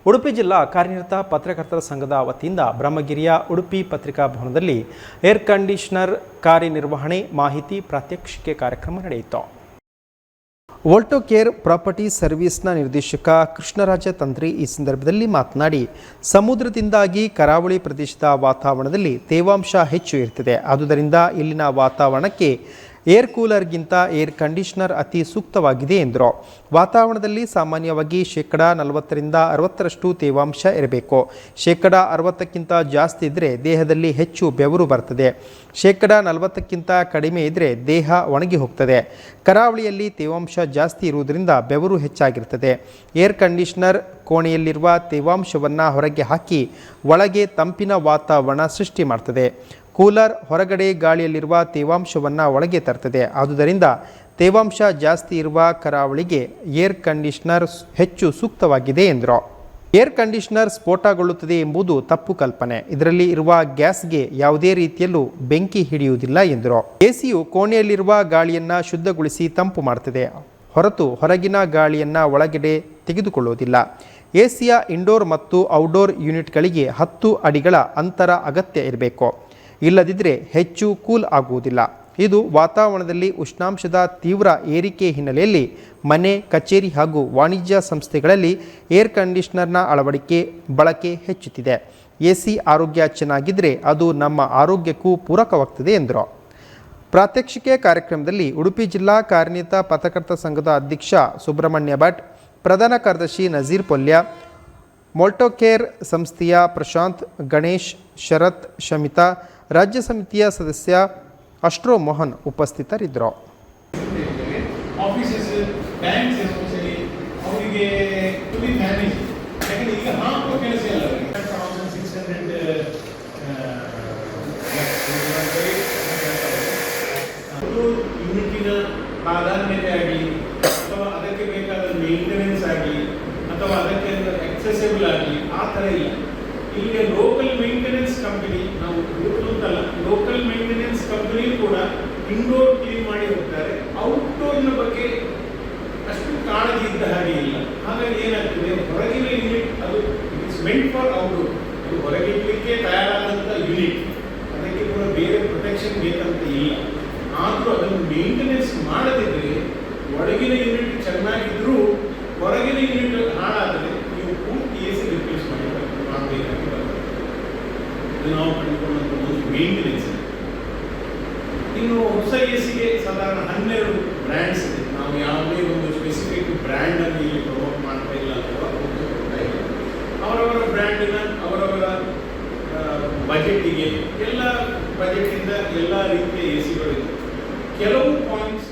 ಉಡುಪಿ ಜಿಲ್ಲಾ ಕಾರ್ಯನಿರತ ಪತ್ರಕರ್ತರ ಸಂಘದ ವತಿಯಿಂದ ಬ್ರಹ್ಮಗಿರಿಯ ಉಡುಪಿ ಪತ್ರಿಕಾ ಭವನದಲ್ಲಿ ಏರ್ ಕಂಡೀಷನರ್ ಕಾರ್ಯನಿರ್ವಹಣೆ ಮಾಹಿತಿ ಪ್ರಾತ್ಯಕ್ಷಿಕೆ ಕಾರ್ಯಕ್ರಮ ನಡೆಯಿತು. ವೋಲ್ಟೋ ಕೇರ್ ಪ್ರಾಪರ್ಟಿ ಸರ್ವಿಸ್ನ ನಿರ್ದೇಶಕ ಕೃಷ್ಣರಾಜ ತಂತ್ರಿ ಈ ಸಂದರ್ಭದಲ್ಲಿ ಮಾತನಾಡಿ, ಸಮುದ್ರದಿಂದಾಗಿ ಕರಾವಳಿ ಪ್ರದೇಶದ ವಾತಾವರಣದಲ್ಲಿ ತೇವಾಂಶ ಹೆಚ್ಚು ಇರುತ್ತದೆ. ಆದುದರಿಂದ ಇಲ್ಲಿನ ವಾತಾವರಣಕ್ಕೆ ಏರ್ ಕೂಲರ್ಗಿಂತ ಏರ್ ಕಂಡೀಷನರ್ ಅತಿ ಸೂಕ್ತವಾಗಿದೆ ಎಂದರು. ವಾತಾವರಣದಲ್ಲಿ ಸಾಮಾನ್ಯವಾಗಿ 40% 60% ತೇವಾಂಶ ಇರಬೇಕು. 60% ಜಾಸ್ತಿ ಇದ್ದರೆ ದೇಹದಲ್ಲಿ ಹೆಚ್ಚು ಬೆವರು ಬರ್ತದೆ. 40% ಕಡಿಮೆ ಇದ್ದರೆ ದೇಹ ಒಣಗಿ ಹೋಗ್ತದೆ. ಕರಾವಳಿಯಲ್ಲಿ ತೇವಾಂಶ ಜಾಸ್ತಿ ಇರುವುದರಿಂದ ಬೆವರು ಹೆಚ್ಚಾಗಿರ್ತದೆ. ಏರ್ ಕಂಡೀಷನರ್ ಕೋಣೆಯಲ್ಲಿರುವ ತೇವಾಂಶವನ್ನು ಹೊರಗೆ ಹಾಕಿ ಒಳಗೆ ತಂಪಿನ ವಾತಾವರಣ ಸೃಷ್ಟಿ ಮಾಡ್ತದೆ. ಕೂಲರ್ ಹೊರಗಡೆ ಗಾಳಿಯಲ್ಲಿರುವ ತೇವಾಂಶವನ್ನು ಒಳಗೆ ತರ್ತದೆ. ಆದುದರಿಂದ ತೇವಾಂಶ ಜಾಸ್ತಿ ಇರುವ ಕರಾವಳಿಗೆ ಏರ್ ಕಂಡೀಷನರ್ ಹೆಚ್ಚು ಸೂಕ್ತವಾಗಿದೆ ಎಂದರು. ಏರ್ ಕಂಡೀಷನರ್ ಸ್ಫೋಟಗೊಳ್ಳುತ್ತದೆ ಎಂಬುದು ತಪ್ಪು ಕಲ್ಪನೆ. ಇದರಲ್ಲಿ ಇರುವ ಗ್ಯಾಸ್ಗೆ ಯಾವುದೇ ರೀತಿಯಲ್ಲೂ ಬೆಂಕಿ ಹಿಡಿಯುವುದಿಲ್ಲ ಎಂದರು. ಎಸಿಯು ಕೋಣೆಯಲ್ಲಿರುವ ಗಾಳಿಯನ್ನು ಶುದ್ಧಗೊಳಿಸಿ ತಂಪು ಮಾಡ್ತದೆ ಹೊರತು ಹೊರಗಿನ ಗಾಳಿಯನ್ನು ಒಳಗಡೆ ತೆಗೆದುಕೊಳ್ಳುವುದಿಲ್ಲ. ಎಸಿಯ ಇಂಡೋರ್ ಮತ್ತು ಔಟ್ಡೋರ್ ಯೂನಿಟ್ಗಳಿಗೆ 10 ಅಡಿಗಳ ಅಂತರ ಅಗತ್ಯ ಇರಬೇಕು. ಇಲ್ಲದಿದ್ದರೆ ಹೆಚ್ಚು ಕೂಲ್ ಆಗುವುದಿಲ್ಲ. ಇದು ವಾತಾವರಣದಲ್ಲಿ ಉಷ್ಣಾಂಶದ ತೀವ್ರ ಏರಿಕೆ ಹಿನ್ನೆಲೆಯಲ್ಲಿ ಮನೆ, ಕಚೇರಿ ಹಾಗೂ ವಾಣಿಜ್ಯ ಸಂಸ್ಥೆಗಳಲ್ಲಿ ಏರ್ ಕಂಡೀಷನರ್ನ ಬಳಕೆ ಹೆಚ್ಚುತ್ತಿದೆ. ಎಸಿ ಆರೋಗ್ಯ ಚೆನ್ನಾಗಿದ್ದರೆ ಅದು ನಮ್ಮ ಆರೋಗ್ಯಕ್ಕೂ ಪೂರಕವಾಗ್ತದೆ ಎಂದರು. ಪ್ರಾತ್ಯಕ್ಷಿಕೆ ಕಾರ್ಯಕ್ರಮದಲ್ಲಿ ಉಡುಪಿ ಜಿಲ್ಲಾ ಕಾರ್ಯನಿರತ ಪತ್ರಕರ್ತರ ಸಂಘದ ಅಧ್ಯಕ್ಷ ಸುಬ್ರಹ್ಮಣ್ಯ ಭಟ್, ಪ್ರಧಾನ ಕಾರ್ಯದರ್ಶಿ ನಜೀರ್ ಪೊಲ್ಯ, ವೋಲ್ಟೋ ಕೇರ್ ಸಂಸ್ಥೆಯ ಪ್ರಶಾಂತ್, ಗಣೇಶ್, ಶರತ್, ಶಮಿತಾ, ರಾಜ್ಯ ಸಮಿತಿಯ ಸದಸ್ಯ ಅಷ್ಟ್ರೋ ಮೋಹನ್ ಉಪಸ್ಥಿತರಿದ್ದರು. ಪ್ರಾಧಾನ್ಯತೆ ಆಗಲಿ ಅಥವಾ ಅದಕ್ಕೆ ಬೇಕಾದ ಮೇಂಟೆನೆನ್ಸ್ ಆಗಲಿ ಅಥವಾ ಅದಕ್ಕೆ ಎಕ್ಸೆಸಿಬಲ್ ಆಗಲಿ ಆ ಥರ ಇಲ್ಲ. ಇಲ್ಲಿಗೆ ಲೋಕಲ್ ಮೇಂಟೆನೆನ್ಸ್ ಕಂಪನಿ, ನಾವು ಅಂತಲ್ಲ, ಲೋಕಲ್ ಮೇಂಟೆನೆನ್ಸ್ ಕಂಪನಿ ಕೂಡ ಇಂಡೋರ್ ಕ್ಲೀನ್ ಮಾಡಿ ಹೋಗ್ತಾರೆ. ಔಟ್ಡೋರ್ನ ಬಗ್ಗೆ ಅಷ್ಟು ಕಾಳಜಿ ಇದ್ದ ಹಾಗೆ ಇಲ್ಲ. ಹಾಗಾಗಿ ಏನಾಗ್ತದೆ, ಹೊರಗಿನ ಯೂನಿಟ್ ಅದು ಇಟ್ಸ್ ಮೆಂಟ್ ಫಾರ್ ಔಟ್ಡೋರ್, ಅದು ಹೊರಗಿಡಲಿಕ್ಕೆ ತಯಾರಾದಂಥ ಯೂನಿಟ್, ಅದಕ್ಕೆ ಕೂಡ ಬೇರೆ ಪ್ರೊಟೆಕ್ಷನ್ ಬೇಕಂತ ಇಲ್ಲ. ಆದರೂ ಅದನ್ನು ಮೇಂಟೆನೆನ್ಸ್ ಮಾಡದಿದ್ದರೆ ಒಳಗಿನ ಯೂನಿಟ್ ಚೆನ್ನಾಗಿದ್ದರೂ ಹೊರಗಿನ ಯೂನಿಟ್ ಹಾಳಾದರೆ ನೀವು ಪೂರ್ತಿ ಎಸಿ ರಿಪ್ಲೇಸ್ ಮಾಡಬೇಕಾಗಿ ಬರ್ತದೆ. ಇದು ನಾವು ಕಂಡುಕೊಂಡಂಥ ಒಂದು ಮೇಂಟೆನೆನ್ಸ್. ಇನ್ನು ಹೊಸ ಎಸಿಗೆ ಸಾಧಾರಣ 12 ಬ್ರ್ಯಾಂಡ್ಸ್ ಇದೆ. ನಾವು ಯಾವುದೇ ಒಂದು ಸ್ಪೆಸಿಫಿಕ್ ಬ್ರ್ಯಾಂಡನ್ನು ಇಲ್ಲಿ ಪ್ರಮೋಟ್ ಮಾಡ್ತಾ ಇಲ್ಲ ಅಥವಾ ಕೊಡ್ತಾ ಇಲ್ಲ. ಅವರವರ ಬ್ರ್ಯಾಂಡಿನ ಅವರವರ ಬಜೆಟ್ಟಿಗೆ ಎಲ್ಲ ಬಜೆಟಿಂದ ಎಲ್ಲ ರೀತಿಯ ಎಸಿಗಳಿದೆ. ಕೆಲವು ಪಾಯಿಂಟ್ಸ್